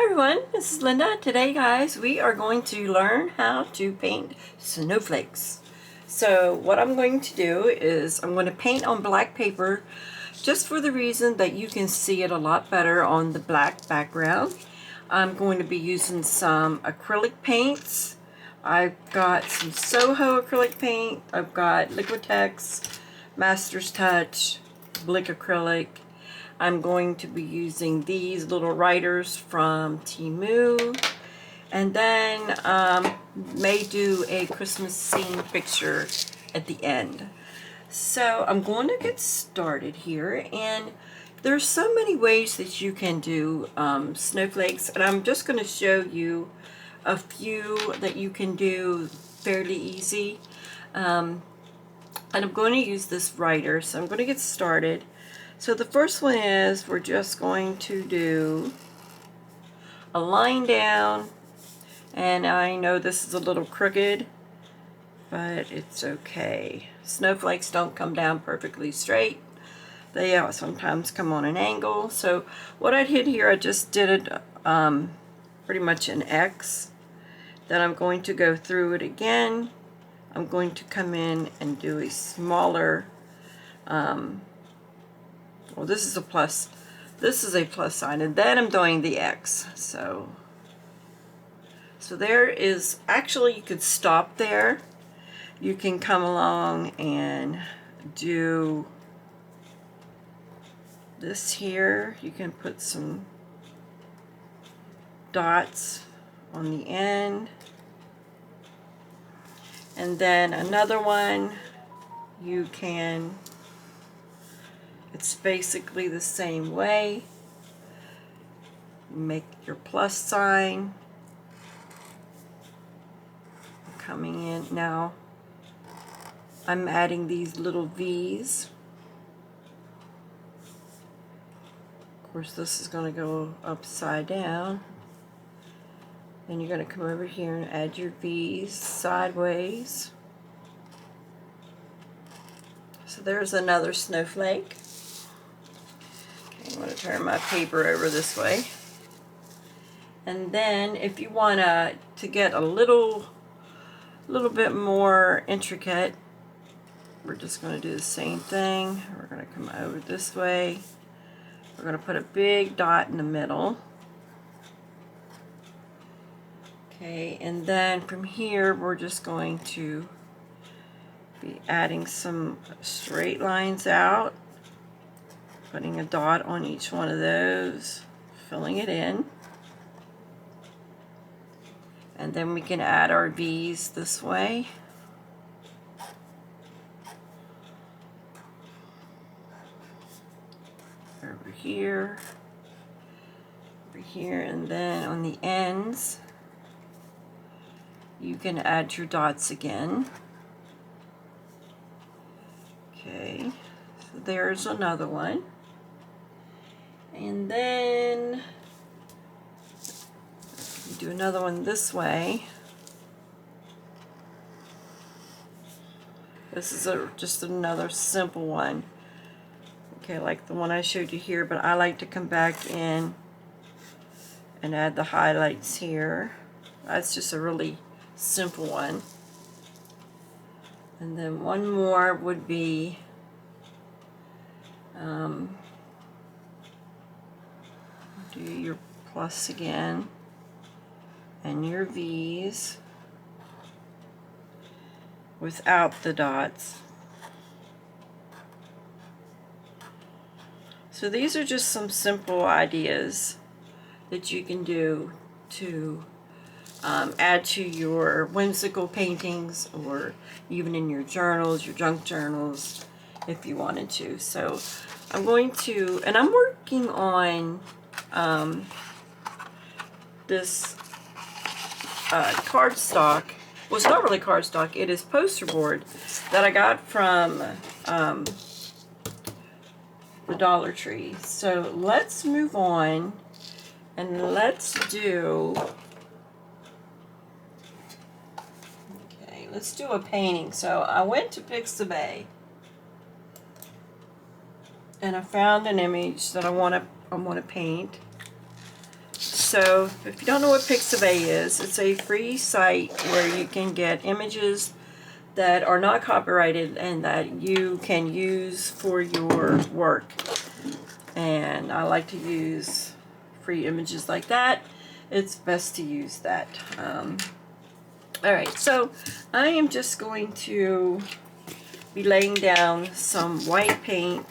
everyone, this is Linda. Today guys, we are going to learn how to paint snowflakes. So what I'm going to do is I'm going to paint on black paper just for the reason that you can see it a lot better on the black background. I'm going to be using some acrylic paints. I've got some Soho acrylic paint. I've got Liquitex, Master's Touch, Blick acrylic. I'm going to be using these little writers from Temu, and then may do a Christmas scene picture at the end. So I'm going to get started here, and there's so many ways that you can do snowflakes, and I'm just going to show you a few that you can do fairly easy. And I'm going to use this writer, so I'm going to get started. So the first one is we're just going to do a line down, and I know this is a little crooked, but it's okay. Snowflakes don't come down perfectly straight. They sometimes come on an angle. So what I did here, I just did it pretty much an X. Then I'm going to go through it again. I'm going to come in and do a smaller well, this is a plus sign, and then I'm doing the X. So there is, actually you could stop there. You can come along and do this here. You can put some dots on the end, and then another one you can, it's basically the same way. Make your plus sign. Coming in now, I'm adding these little V's. Of course, this is going to go upside down. Then you're going to come over here and add your V's sideways. So there's another snowflake. I'm going to turn my paper over this way. And then if you want to get a little bit more intricate, we're just going to do the same thing. We're going to come over this way. We're going to put a big dot in the middle. Okay, and then from here we're just going to be adding some straight lines out. Putting a dot on each one of those, filling it in. And then we can add our V's this way. Over here, and then on the ends, you can add your dots again. Okay, so there's another one. And then do another one this way. This is just another simple one. Okay, like the one I showed you here, but I like to come back in and add the highlights here. That's just a really simple one. And then one more would be do your plus again and your V's without the dots. So these are just some simple ideas that you can do to add to your whimsical paintings, or even in your journals, your junk journals, if you wanted to. So I'm going to, and I'm working on this cardstock. Well, it's not really cardstock, it is poster board that I got from the Dollar Tree. So let's move on and let's do, okay, let's do a painting. So I went to Pixabay and I found an image that I want to paint. So if you don't know what Pixabay is, it's a free site where you can get images that are not copyrighted and that you can use for your work. And I like to use free images like that. It's best to use that. Alright, so I am just going to be laying down some white paint.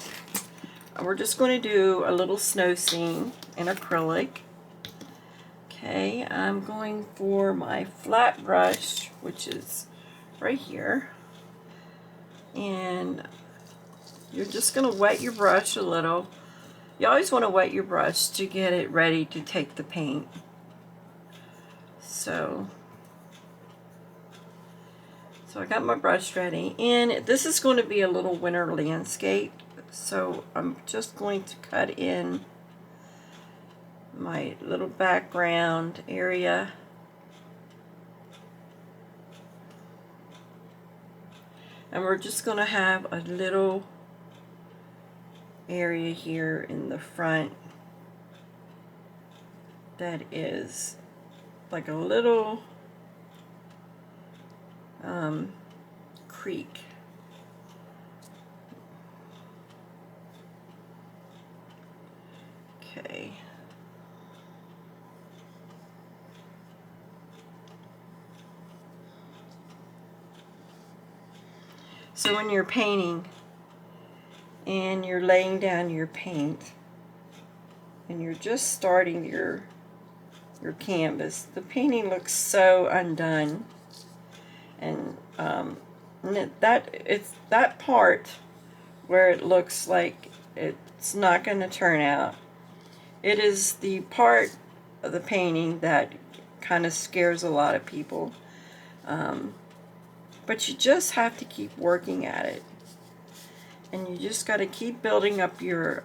We're just going to do a little snow scene in acrylic. Okay, I'm going for my flat brush, which is right here. And you're just going to wet your brush a little. You always want to wet your brush to get it ready to take the paint. So I got my brush ready, and this is going to be a little winter landscape, so I'm just going to cut in my little background area. And we're just going to have a little area here in the front that is like a little creek. Okay. So when you're painting and you're laying down your paint and you're just starting your canvas, the painting looks so undone. And it's that part where it looks like it's not going to turn out. It is the part of the painting that kind of scares a lot of people. But you just have to keep working at it. And you just got to keep building up your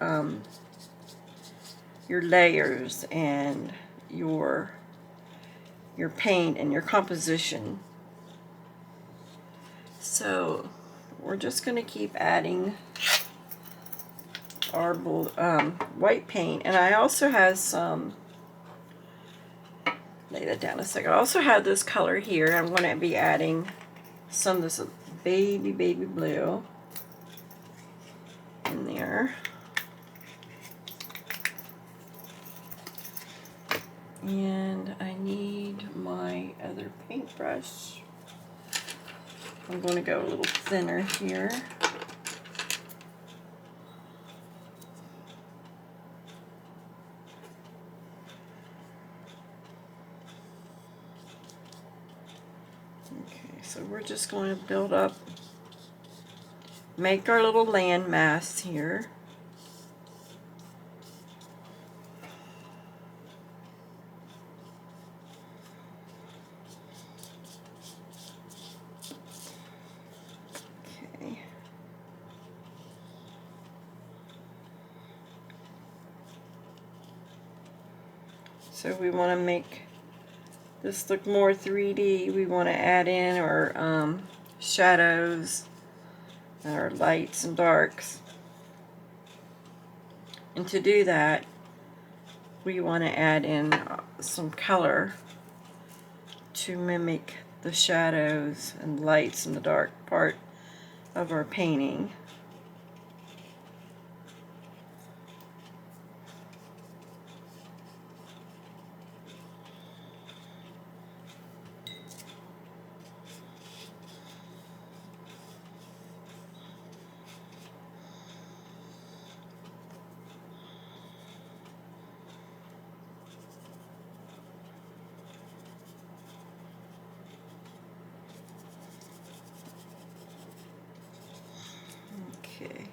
layers and your paint and your composition. So we're just going to keep adding our white paint. And I also have some, lay that down a second. I also have this color here. I'm going to be adding some of this baby blue in there. And I need my other paintbrush. I'm going to go a little thinner here. Okay, so we're just going to build up, make our little land mass here. So we want to make this look more 3D. We want to add in our shadows, our lights and darks. And to do that, we want to add in some color to mimic the shadows and lights in the dark part of our painting. Okay.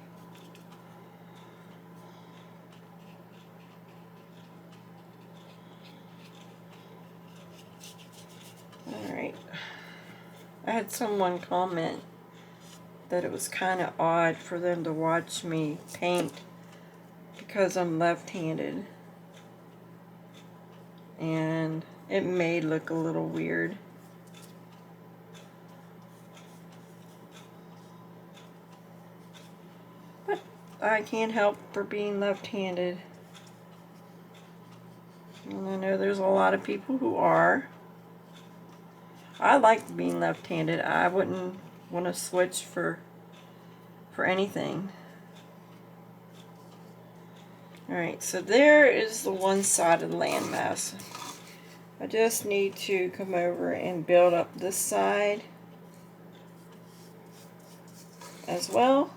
Alright. I had someone comment that it was kind of odd for them to watch me paint because I'm left-handed. And it may look a little weird. But I can't help for being left-handed. And I know there's a lot of people who are. I like being left-handed. I wouldn't want to switch for anything. Alright, so there is the one side of the landmass. I just need to come over and build up this side as well.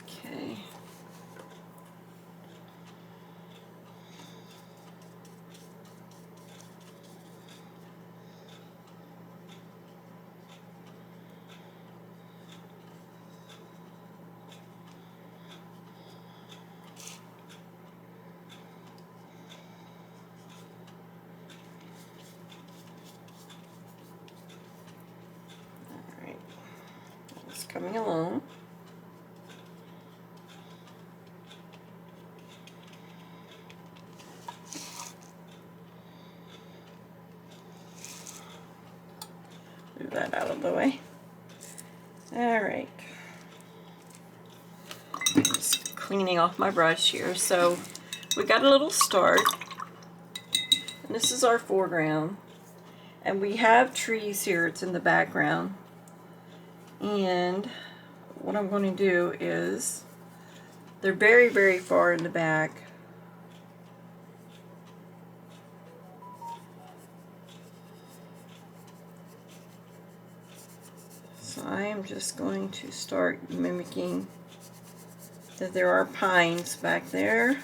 Okay. Alright. It's coming along. Move that out of the way. Alright. Just cleaning off my brush here. So we got a little start. And this is our foreground. And we have trees here. It's in the background. And what I'm going to do is, they're very, very far in the back. So I am just going to start mimicking that there are pines back there.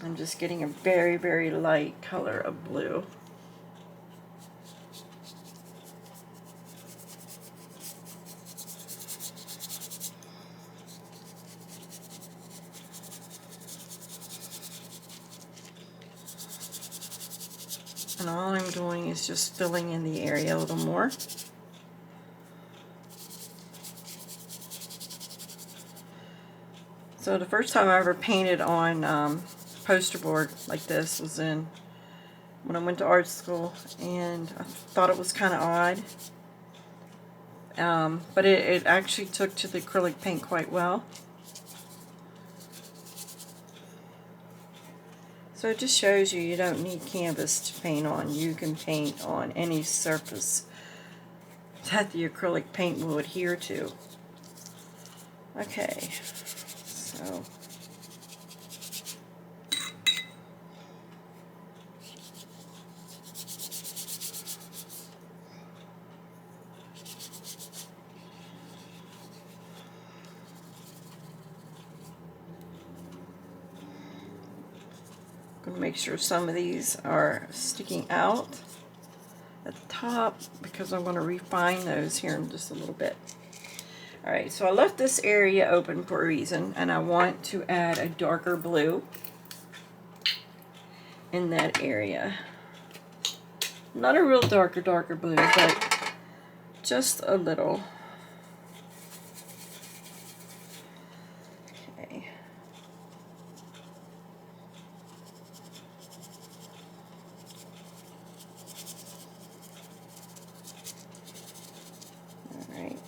I'm just getting a very, very light color of blue. And all I'm doing is just filling in the area a little more. So the first time I ever painted on poster board like this was when I went to art school, and I thought it was kind of odd. But it actually took to the acrylic paint quite well. So it just shows you don't need canvas to paint on. You can paint on any surface that the acrylic paint will adhere to. Okay, so I'm going to make sure some of these are sticking out at the top, because I'm going to refine those here in just a little bit. Alright, so I left this area open for a reason, and I want to add a darker blue in that area. Not a real darker blue, but just a little. Okay. Alright.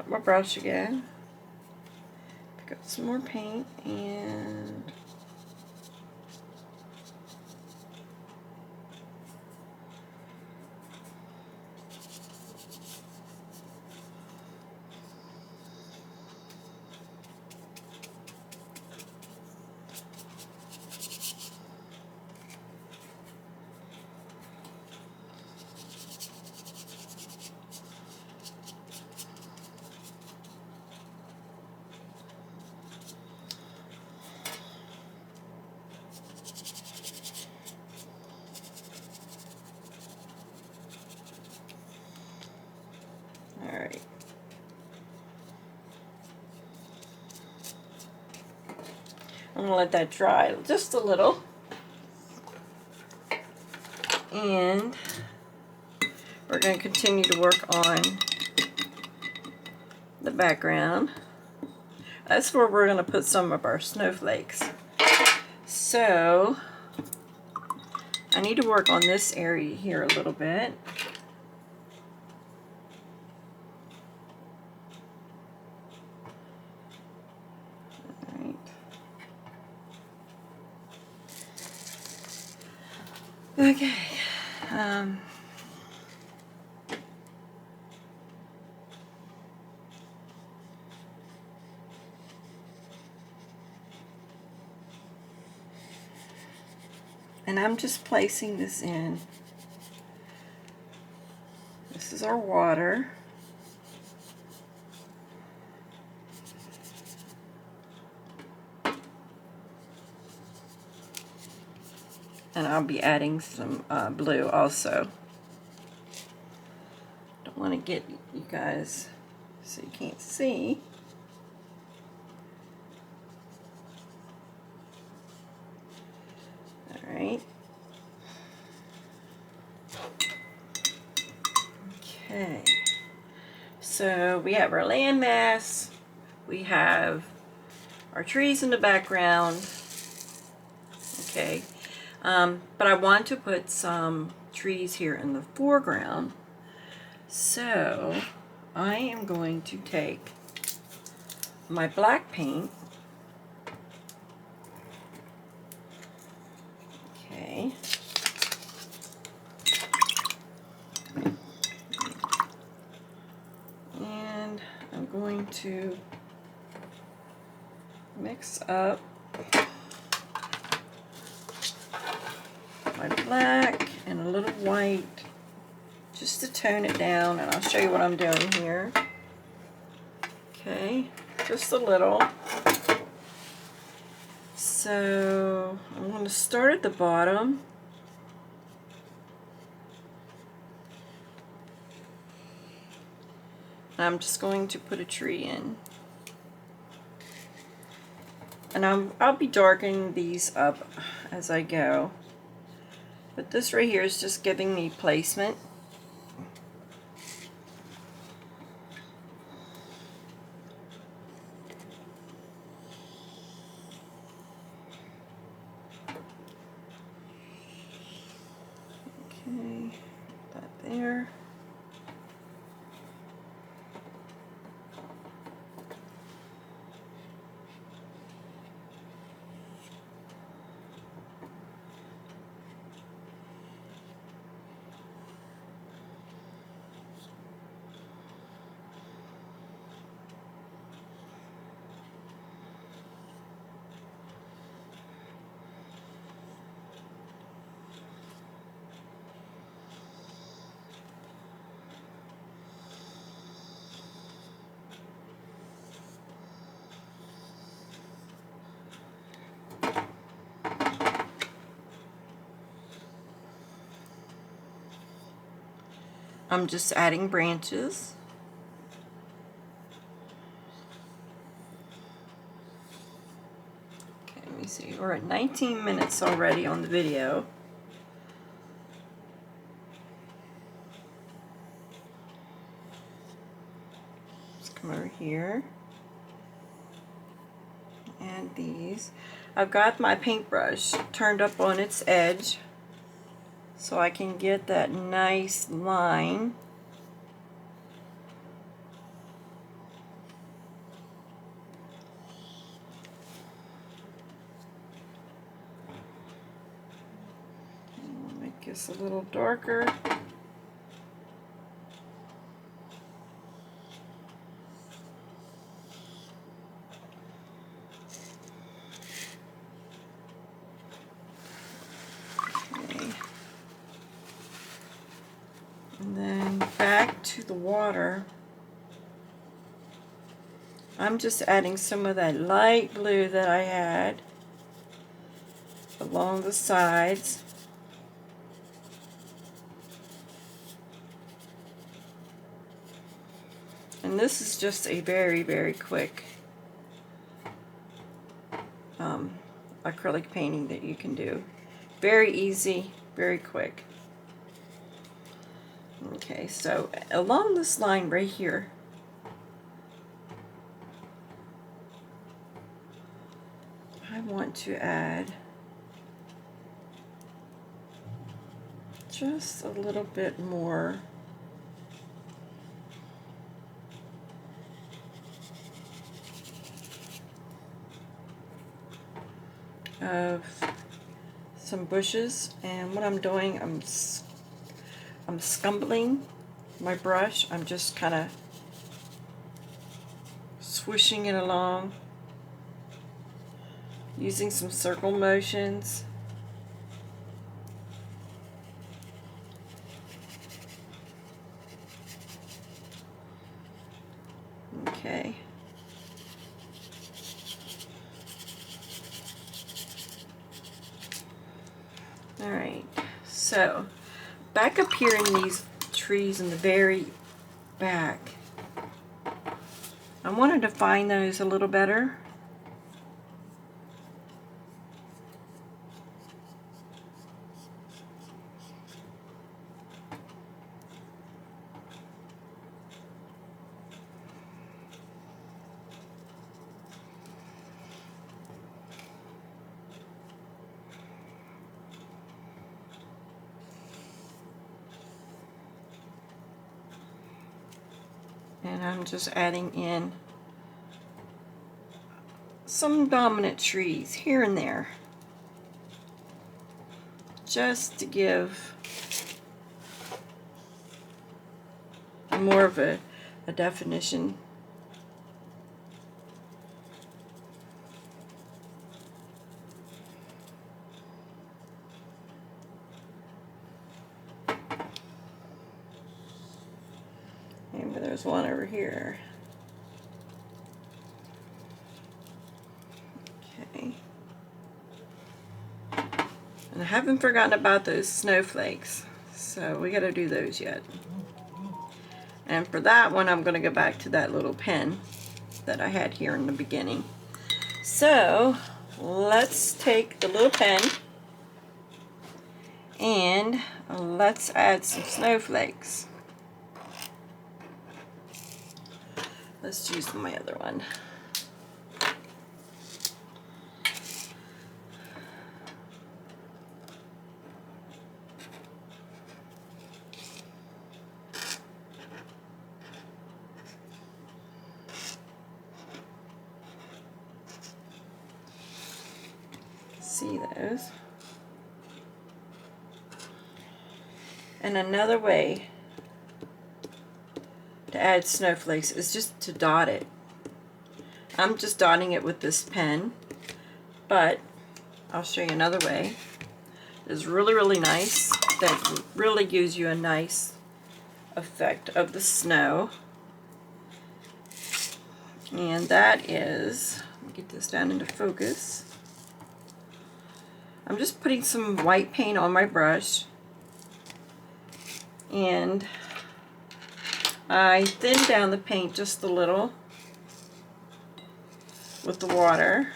My brush again, pick up some more paint, and I'm going to let that dry just a little. And we're going to continue to work on the background. That's where we're going to put some of our snowflakes. So I need to work on this area here a little bit. All right. Okay. And I'm just placing this in. This is our water. And I'll be adding some blue also. Don't want to get you guys so you can't see. Alright. Okay. So we have our landmass. We have our trees in the background. Okay. But I want to put some trees here in the foreground. So I am going to take my black paint. Okay. And I'm going to mix up my black and a little white just to tone it down, and I'll show you what I'm doing here. Okay, just a little. So I'm going to start at the bottom. I'm just going to put a tree in. And I'll be darkening these up as I go. But this right here is just giving me placement. Okay, put that there. I'm just adding branches. Okay, let me see. We're at 19 minutes already on the video. Let's come over here. And these. I've got my paintbrush turned up on its edge so I can get that nice line. And we'll make this a little darker. And then back to the water, I'm just adding some of that light blue that I had along the sides. And this is just a very, very quick acrylic painting that you can do. Very easy, very quick. Okay, so along this line right here, I want to add just a little bit more of some bushes, and what I'm doing, I'm scumbling my brush. I'm just kind of swishing it along, using some circle motions. Okay. Alright, so back up here in these trees in the very back, I want to define those a little better. And I'm just adding in some dominant trees here and there, just to give more of a definition. Maybe there's one over here. Okay. And I haven't forgotten about those snowflakes, so we got to do those yet. And for that one, I'm going to go back to that little pen that I had here in the beginning. So let's take the little pen and let's add some snowflakes. Let's use my other one. See those? And another way to add snowflakes is just to dot it. I'm just dotting it with this pen, but I'll show you another way. It's really, really nice. That really gives you a nice effect of the snow. And that is, let me get this down into focus. I'm just putting some white paint on my brush, and I thin down the paint just a little with the water,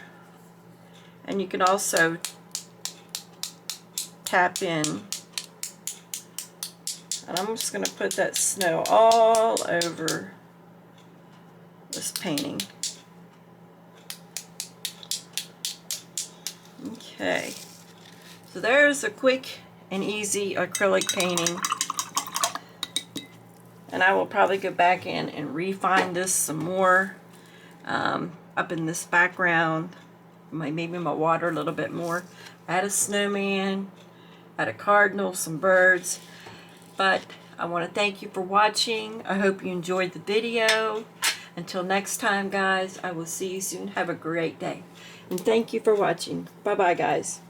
and you can also tap in, and I'm just going to put that snow all over this painting. Okay, so there's a quick and easy acrylic painting. And I will probably go back in and refine this some more up in this background. Maybe my water a little bit more. Add a snowman, add a cardinal, some birds. But I want to thank you for watching. I hope you enjoyed the video. Until next time, guys, I will see you soon. Have a great day. And thank you for watching. Bye-bye, guys.